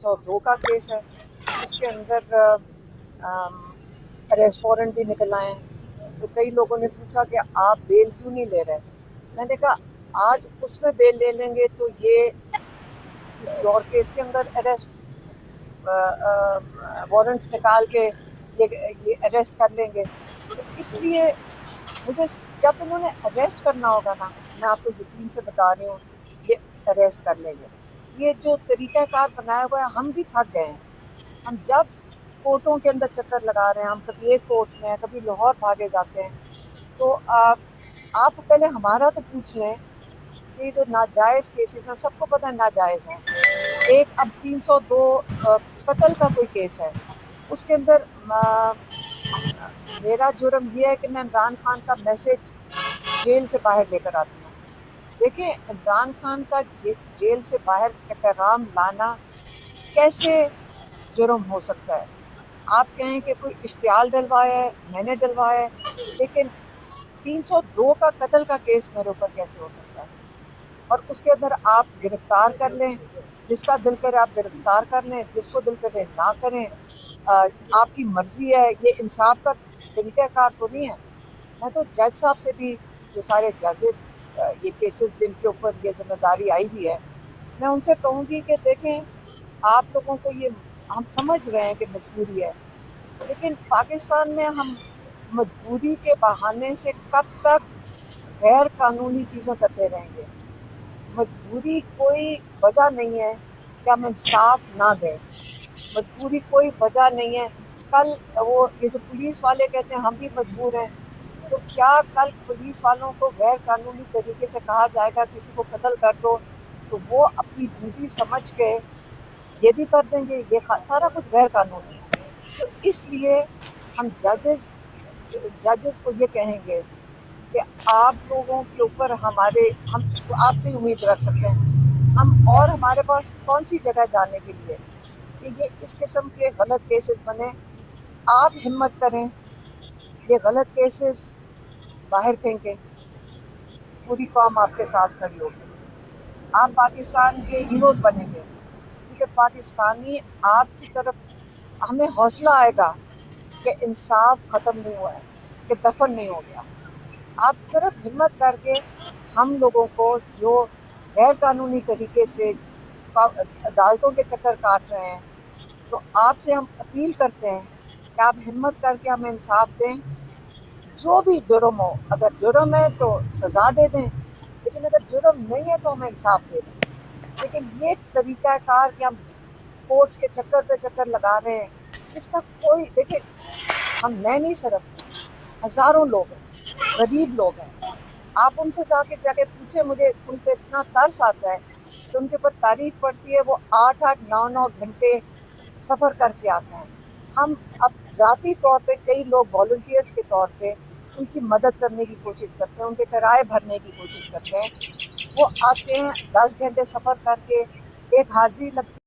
102 का केस है, उसके अंदर अरेस्ट वारंट भी निकल आए हैं। तो कई लोगों ने पूछा कि आप बेल क्यों नहीं ले रहे। मैंने कहा आज उसमें बेल ले लेंगे तो ये किसी और केस के अंदर अरेस्ट वारंट्स निकाल के ये अरेस्ट कर लेंगे। तो इसलिए मुझे जब इन्होंने अरेस्ट करना होगा ना, मैं आपको यकीन से बता रही हूँ, ये अरेस्ट कर लेंगे। ये जो तरीक़ाकार बनाया हुआ है, हम भी थक गए हैं। हम जब कोर्टों के अंदर चक्कर लगा रहे हैं, हम कभी एक कोर्ट में कभी लाहौर भागे जाते हैं, तो आप पहले हमारा तो पूछ लें कि जो नाजायज़ केसेस हैं, सबको पता है नाजायज़ हैं। एक अब 302 कत्ल का कोई केस है, उसके अंदर मेरा जुर्म ये है कि मैं इमरान खान का मैसेज जेल से बाहर लेकर आती हूँ। देखिए, इमरान खान का जेल से बाहर का पैगाम लाना कैसे जुर्म हो सकता है। आप कहें कि कोई इश्तिहाल डलवाया है, मैंने डलवाया है, लेकिन 302 का कत्ल का केस मेरे ऊपर कैसे हो सकता है। और उसके अंदर आप गिरफ्तार कर लें, जिसका दिल करे आप गिरफ्तार कर लें, जिसको दिल करे ना करें, आपकी मर्जी है। ये इंसाफ का तरीक़ाकार तो नहीं है। मैं तो जज साहब से भी, जो सारे जजेस ये केसेस जिनके ऊपर ये जिम्मेदारी आई हुई है, मैं उनसे कहूँगी कि देखें, आप लोगों को ये, हम समझ रहे हैं कि मजबूरी है, लेकिन पाकिस्तान में हम मजबूरी के बहाने से कब तक गैर कानूनी चीज़ें करते रहेंगे। मजबूरी कोई वजह नहीं है कि हम इंसाफ ना दें। मजबूरी कोई वजह नहीं है। कल वो ये जो पुलिस वाले कहते हैं हम भी मजबूर हैं, तो क्या कल पुलिस वालों को गैर कानूनी तरीके से कहा जाएगा किसी को कत्ल कर दो, तो वो अपनी ड्यूटी समझ के ये भी कर देंगे। ये सारा कुछ गैर कानूनी है। तो इसलिए हम जजेस को ये कहेंगे कि आप लोगों के ऊपर हम आपसे उम्मीद रख सकते हैं। और हमारे पास कौन सी जगह जाने के लिए कि ये इस किस्म के गलत केसेस बने। आप हिम्मत करें, ये गलत केसेस बाहर फेंकें, पूरी कौम आपके साथ खड़ी होगी। आप पाकिस्तान के हीरोज़ बनेंगे, क्योंकि पाकिस्तानी आपकी तरफ, हमें हौसला आएगा कि इंसाफ ख़त्म नहीं हुआ है, कि दफन नहीं हो गया। आप सिर्फ हिम्मत करके हम लोगों को जो गैर कानूनी तरीके से अदालतों के चक्कर काट रहे हैं, तो आपसे हम अपील करते हैं कि आप हिम्मत करके हमें इंसाफ दें। जो भी जुर्म हो, अगर जुर्म है तो सज़ा दे दें, लेकिन अगर जुर्म नहीं है तो हमें इंसाफ दे दें। लेकिन ये तरीक़ाकार कि हम कोर्ट्स के चक्कर पे चक्कर लगा रहे हैं, इसका कोई, देखिए, मैं नहीं, सिर्फ हज़ारों लोग हैं, गरीब लोग हैं। आप उनसे जाके पूछे, मुझे उन पर इतना तरस आता है कि उनके ऊपर तारीख पड़ती है, वो 8-8, 9-9 घंटे सफ़र करके आते हैं। हम अब ज़ाती तौर पे कई लोग वॉलंटियर्स के तौर पे उनकी मदद करने की कोशिश करते हैं, उनके किराए भरने की कोशिश करते हैं। वो आते हैं 10 घंटे सफ़र करके, एक हाज़िरी लगती